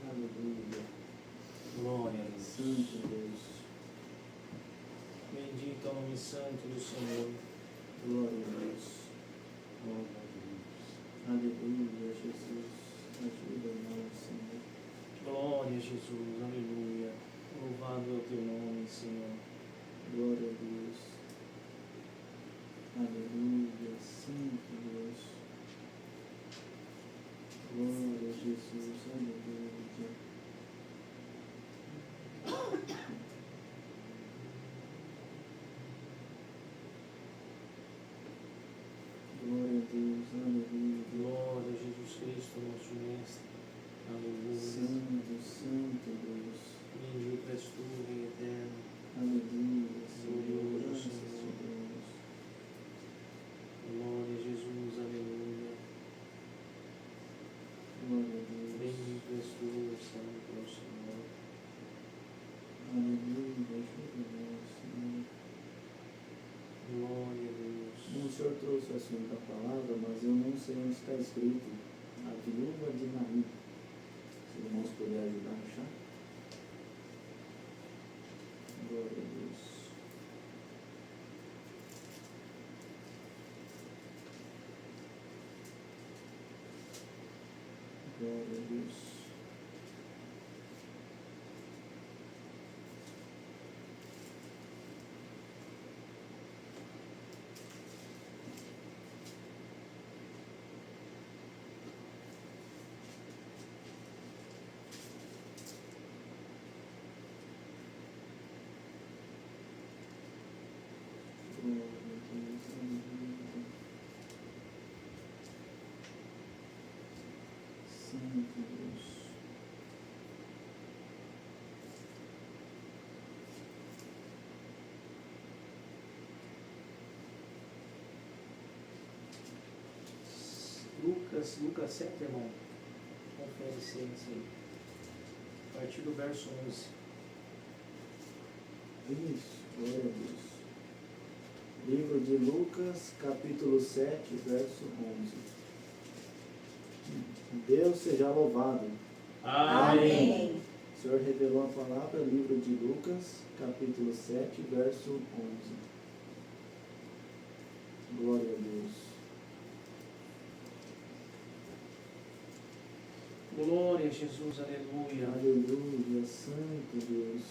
Aleluia. Glória a Deus. Santo Deus. Bendito é o nome santo do Senhor. Glória a Deus. Glória a Deus. Aleluia, Jesus. Ajuda nós, Senhor. Glória a Jesus. Aleluia. Louvado é o teu nome, Senhor. Glória a Deus. Aleluia, Santo Deus. Glória a Jesus. Aleluia. Glória a Deus, aleluia. Glória a Jesus Cristo, nosso Mestre. Aleluia. Santo Deus. Bendito és tu, Rei eterno. Aleluia, Senhor. Glorioso Graças a Senhor. Deus. Glória a Jesus. Aleluia. Glória a Deus. Bendito és tu, Santo é o Senhor. Aleluia, ajuda nós, Senhor. Glória a Deus. O Senhor trouxe o assunto da palavra, mas eu não sei onde está escrito. A viúva de Naim. Se os irmãos puderem ajudar no chá. Glória a Deus. Glória a Deus. Glória a Deus. Aleluia. Santo Deus. Lucas 7, irmão. Confere se é isso aí. A partir do verso 11. Isso, glória a Deus. Livro de Lucas, capítulo 7, verso 11. Deus seja louvado. Amém. O Senhor revelou a palavra, livro de Lucas, capítulo 7, verso 11. Glória a Deus. Glória a Jesus, aleluia. Aleluia, Santo Deus.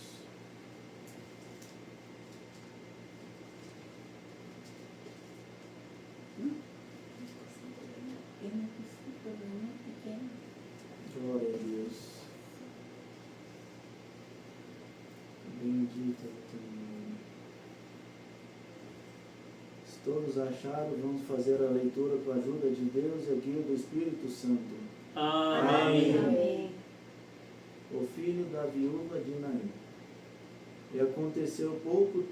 Eu não consigo, problema pequeno. Glória a Deus. Bendito é o teu nome. Se todos acharam, vamos fazer a leitura com a ajuda de Deus e a guia do Espírito Santo. Amém. Amém. O filho da viúva de Naim. E aconteceu pouco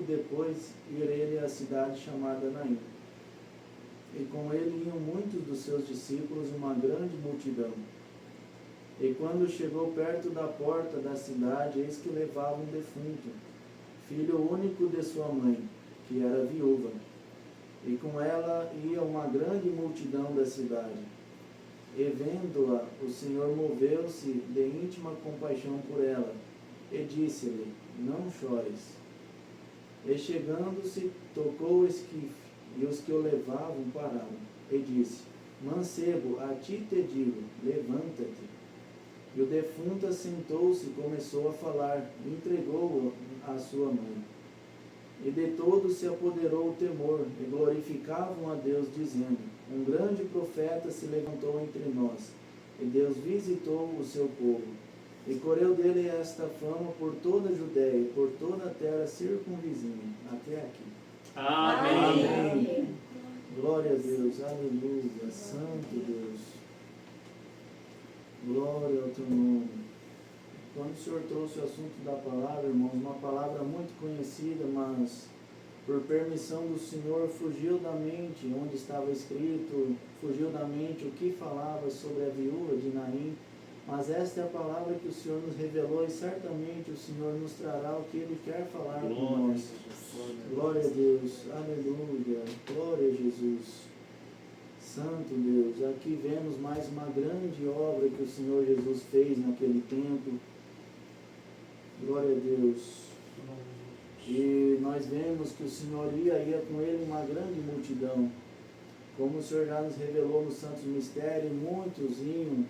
depois, ir ele à cidade chamada Naim. E com ele iam muitos dos seus discípulos, uma grande multidão. E quando chegou perto da porta da cidade, eis que levava um defunto, filho único de sua mãe, que era viúva. E com ela ia uma grande multidão da cidade. E vendo-a, o Senhor moveu-se de íntima compaixão por ela, e disse-lhe: não chores. E chegando-se, tocou o esquife, e os que o levavam pararam, e disse: mancebo, a ti te digo, levanta-te. E o defunto assentou-se e começou a falar, e entregou-o à sua mãe. E de todos se apoderou o temor, e glorificavam a Deus, dizendo: um grande profeta se levantou entre nós, e Deus visitou o seu povo. E correu dele esta fama por toda a Judéia e por toda a terra circunvizinha, até aqui. Amém. Amém. Glória a Deus, aleluia, Santo Deus. Glória ao teu nome. Quando o Senhor trouxe o assunto da palavra, irmãos, uma palavra muito conhecida, mas por permissão do Senhor fugiu da mente onde estava escrito, fugiu da mente o que falava sobre a viúva de Naim. Mas esta é a palavra que o Senhor nos revelou e certamente o Senhor nos trará o que Ele quer falar com nós. Glória a Deus, aleluia, glória a Jesus. Santo Deus, aqui vemos mais uma grande obra que o Senhor Jesus fez naquele tempo. Glória a Deus. E nós vemos que o Senhor ia com ele uma grande multidão. Como o Senhor já nos revelou no Santo Mistério, muitos iam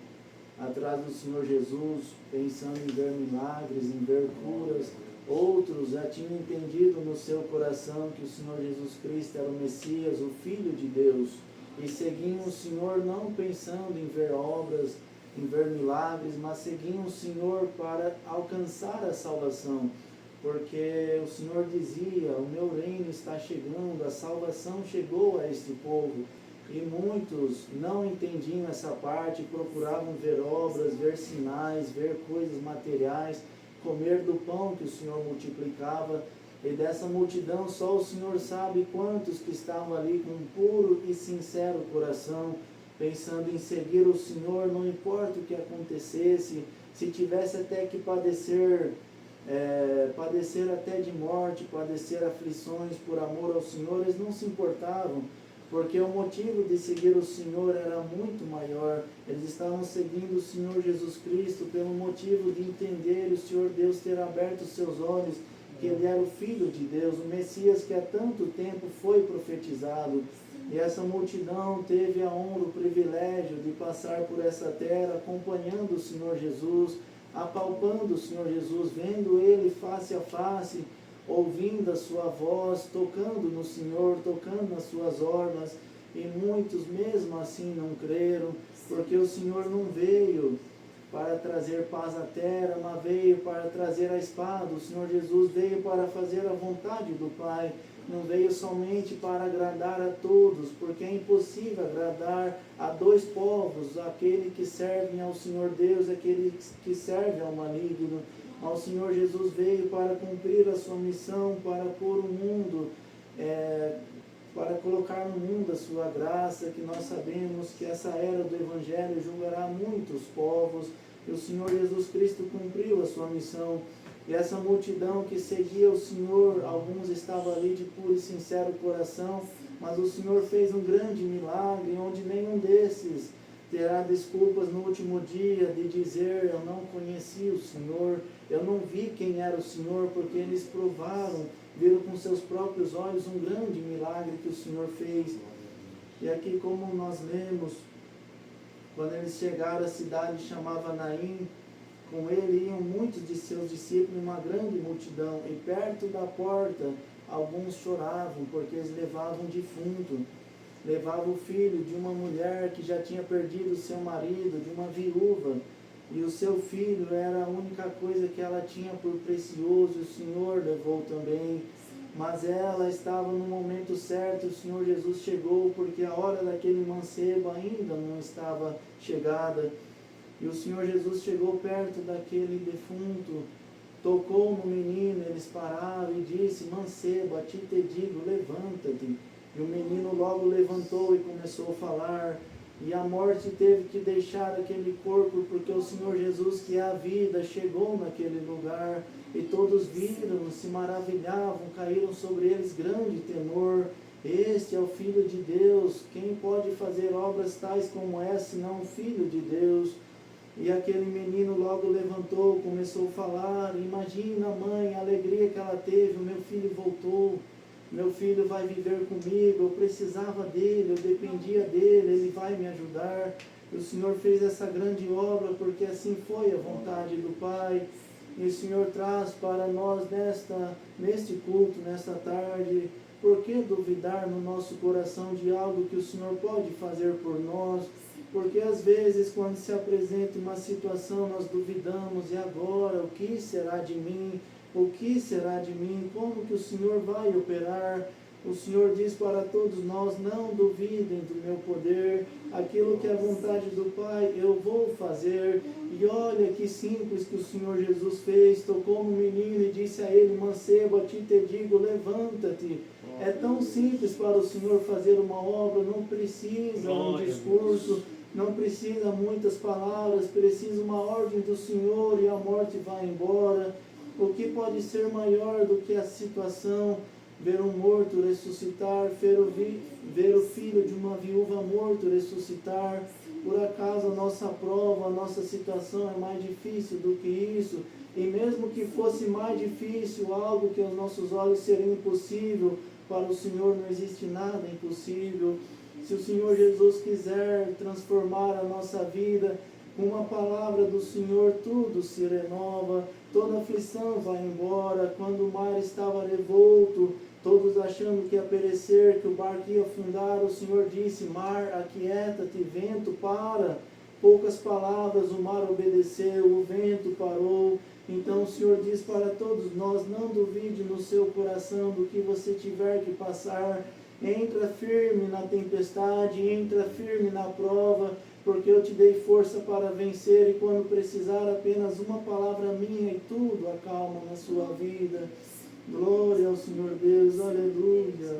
atrás do Senhor Jesus, pensando em ver milagres, em ver curas. Outros já tinham entendido no seu coração que o Senhor Jesus Cristo era o Messias, o Filho de Deus, e seguiam o Senhor não pensando em ver obras, em ver milagres, mas seguiam o Senhor para alcançar a salvação, porque o Senhor dizia: o meu reino está chegando, a salvação chegou a este povo. E muitos não entendiam essa parte, procuravam ver obras, ver sinais, ver coisas materiais, comer do pão que o Senhor multiplicava. E dessa multidão só o Senhor sabe quantos que estavam ali com um puro e sincero coração, pensando em seguir o Senhor, não importa o que acontecesse, se tivesse até que padecer até de morte, padecer aflições por amor ao Senhor, eles não se importavam, porque o motivo de seguir o Senhor era muito maior. Eles estavam seguindo o Senhor Jesus Cristo pelo motivo de entender o Senhor Deus ter aberto os seus olhos, que Ele era o Filho de Deus, o Messias que há tanto tempo foi profetizado. E essa multidão teve a honra, o privilégio de passar por essa terra, acompanhando o Senhor Jesus, apalpando o Senhor Jesus, vendo Ele face a face, ouvindo a sua voz, tocando no Senhor, tocando nas suas orlas. E muitos mesmo assim não creram, porque o Senhor não veio para trazer paz à terra, mas veio para trazer a espada. O Senhor Jesus veio para fazer a vontade do Pai, não veio somente para agradar a todos, porque é impossível agradar a dois povos, aquele que serve ao Senhor Deus e aquele que serve ao maligno. Ao Senhor Jesus veio para cumprir a sua missão, para pôr o mundo, para colocar no mundo a sua graça, que nós sabemos que essa era do Evangelho julgará muitos povos, e o Senhor Jesus Cristo cumpriu a sua missão. E essa multidão que seguia o Senhor, alguns estavam ali de puro e sincero coração, mas o Senhor fez um grande milagre, onde nenhum desses terá desculpas no último dia de dizer: eu não conheci o Senhor, eu não vi quem era o Senhor, porque eles provaram, viram com seus próprios olhos um grande milagre que o Senhor fez. E aqui, como nós lemos, quando eles chegaram à cidade chamada Naim, com ele iam muitos de seus discípulos, uma grande multidão, e perto da porta alguns choravam, porque eles levavam um defunto, levavam o filho de uma mulher que já tinha perdido seu marido, de uma viúva, e o seu filho era a única coisa que ela tinha por precioso, e o Senhor levou também. Mas ela estava no momento certo, o Senhor Jesus chegou, porque a hora daquele mancebo ainda não estava chegada. E o Senhor Jesus chegou perto daquele defunto, tocou no menino, eles pararam e disse: mancebo, a ti te digo, levanta-te. E o menino logo levantou e começou a falar. E a morte teve que deixar aquele corpo, porque o Senhor Jesus, que é a vida, chegou naquele lugar. E todos viram, se maravilhavam, caíram sobre eles grande temor. Este é o Filho de Deus. Quem pode fazer obras tais como essa, senão o Filho de Deus? E aquele menino logo levantou, começou a falar. Imagina a mãe, a alegria que ela teve: o meu filho voltou, meu filho vai viver comigo, eu precisava dele, eu dependia dele, ele vai me ajudar. E o Senhor fez essa grande obra, porque assim foi a vontade do Pai. E o Senhor traz para nós neste culto, nesta tarde: por que duvidar no nosso coração de algo que o Senhor pode fazer por nós? Porque às vezes, quando se apresenta uma situação, nós duvidamos: e agora, o que será de mim? O que será de mim? Como que o Senhor vai operar? O Senhor diz para todos nós: não duvidem do meu poder, aquilo que é a vontade do Pai, eu vou fazer. E olha que simples que o Senhor Jesus fez, tocou no menino e disse a ele: mancebo, a ti te digo, levanta-te. É tão simples para o Senhor fazer uma obra, não precisa um discurso, não precisa muitas palavras, precisa uma ordem do Senhor e a morte vai embora. O que pode ser maior do que a situação ver um morto ressuscitar, ver o filho de uma viúva morto ressuscitar. Por acaso a nossa prova, a nossa situação é mais difícil do que isso? E mesmo que fosse mais difícil, algo que aos nossos olhos seria impossível, para o Senhor não existe nada impossível. Se o Senhor Jesus quiser transformar a nossa vida, com uma palavra do Senhor tudo se renova, toda aflição vai embora. Quando o mar estava revolto, todos achando que ia perecer, que o barco ia afundar, o Senhor disse: mar, aquieta-te, vento, para. Poucas palavras, o mar obedeceu, o vento parou. Então o Senhor diz para todos nós: não duvide no seu coração do que você tiver que passar. Entra firme na tempestade, entra firme na prova, porque eu te dei força para vencer, e quando precisar apenas uma palavra minha e tudo acalma na sua vida. Glória ao Senhor Deus, aleluia.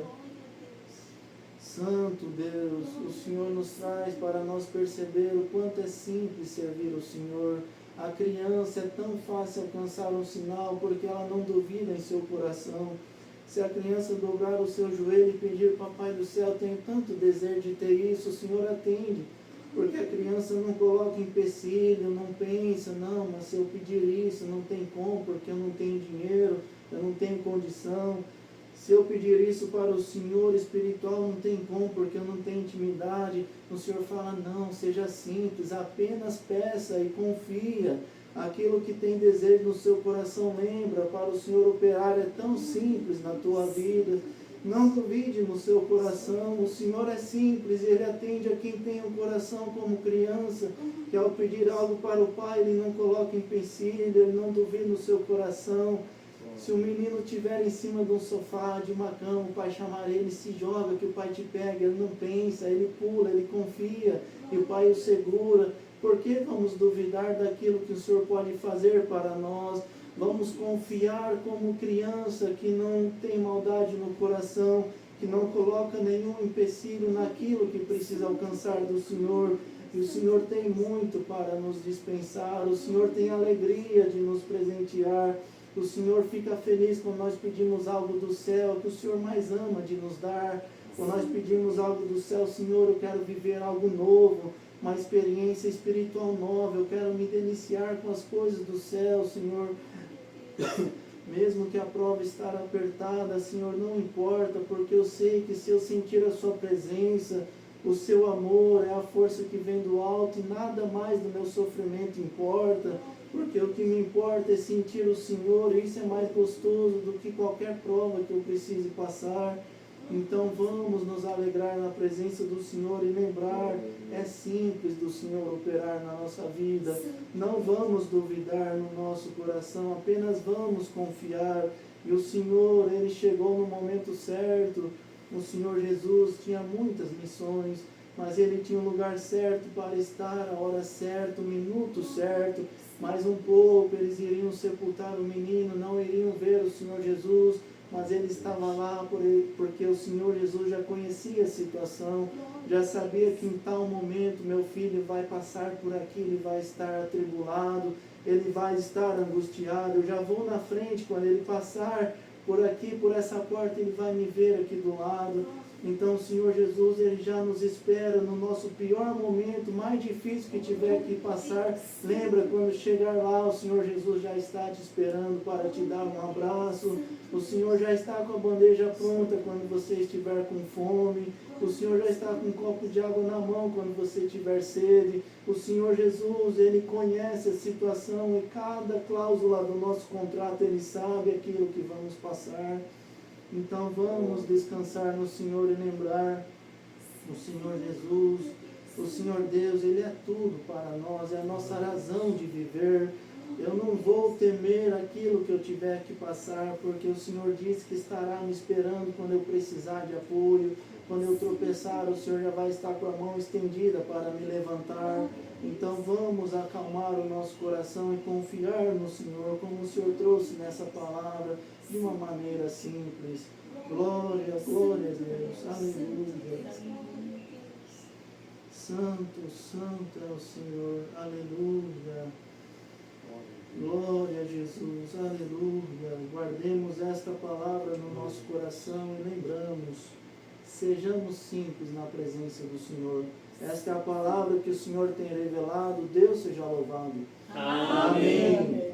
Santo Deus, o Senhor nos traz para nós perceber o quanto é simples servir o Senhor. A criança é tão fácil alcançar um sinal porque ela não duvida em seu coração. Se a criança dobrar o seu joelho e pedir: Papai do céu, tenho tanto desejo de ter isso, o Senhor atende. Porque a criança não coloca empecilho, não pensa: não, mas se eu pedir isso, não tem como, porque eu não tenho dinheiro, eu não tenho condição. Se eu pedir isso para o Senhor espiritual, não tem como, porque eu não tenho intimidade. O Senhor fala: não, seja simples, apenas peça e confia. Aquilo que tem desejo no seu coração, lembra, para o Senhor operar é tão simples na tua vida. Não duvide no seu coração, o Senhor é simples, Ele atende a quem tem um coração como criança, que ao pedir algo para o Pai, Ele não coloca empecilho, Ele não duvida no seu coração. Se o menino estiver em cima de um sofá, de uma cama, o pai chamar ele, se joga, que o pai te pega, ele não pensa, ele pula, ele confia, e o pai o segura. Por que vamos duvidar daquilo que o Senhor pode fazer para nós? Vamos confiar como criança que não tem maldade no coração, que não coloca nenhum empecilho naquilo que precisa alcançar do Senhor. E o Senhor tem muito para nos dispensar, o Senhor tem alegria de nos presentear. O Senhor fica feliz quando nós pedimos algo do céu, que o Senhor mais ama de nos dar. Quando nós pedimos algo do céu: Senhor, eu quero viver algo novo, uma experiência espiritual nova, eu quero me deliciar com as coisas do céu, Senhor. Mesmo que a prova estar apertada, Senhor, não importa, porque eu sei que se eu sentir a sua presença, o seu amor é a força que vem do alto, e nada mais do meu sofrimento importa, porque o que me importa é sentir o Senhor, e isso é mais gostoso do que qualquer prova que eu precise passar. Então vamos nos alegrar na presença do Senhor e lembrar: é simples do Senhor operar na nossa vida. Não vamos duvidar no nosso coração, apenas vamos confiar. E o Senhor, Ele chegou no momento certo. O Senhor Jesus tinha muitas missões, mas Ele tinha um lugar certo para estar, a hora certa, o minuto certo. Mais um pouco eles iriam sepultar o menino, não iriam ver o Senhor Jesus, mas ele estava lá porque o Senhor Jesus já conhecia a situação, já sabia que em tal momento meu filho vai passar por aqui, ele vai estar atribulado, ele vai estar angustiado. Eu já vou na frente, quando ele passar por aqui, por essa porta, ele vai me ver aqui do lado. Então o Senhor Jesus, Ele já nos espera no nosso pior momento, mais difícil que tiver que passar. Lembra, quando chegar lá, o Senhor Jesus já está te esperando para te dar um abraço. O Senhor já está com a bandeja pronta quando você estiver com fome. O Senhor já está com um copo de água na mão quando você tiver sede. O Senhor Jesus, Ele conhece a situação, e cada cláusula do nosso contrato Ele sabe aquilo que vamos passar. Então vamos descansar no Senhor e lembrar: o Senhor Jesus, o Senhor Deus, Ele é tudo para nós, é a nossa razão de viver. Eu não vou temer aquilo que eu tiver que passar, porque o Senhor disse que estará me esperando quando eu precisar de apoio. Quando eu tropeçar, o Senhor já vai estar com a mão estendida para me levantar. Então vamos acalmar o nosso coração e confiar no Senhor, como o Senhor trouxe nessa palavra, de uma maneira simples. Glória, glória a Deus. Aleluia. Santo, santo é o Senhor. Aleluia. Glória a Jesus, aleluia. Guardemos esta palavra no nosso coração e lembramos, sejamos simples na presença do Senhor. Esta é a palavra que o Senhor tem revelado, Deus seja louvado. Amém.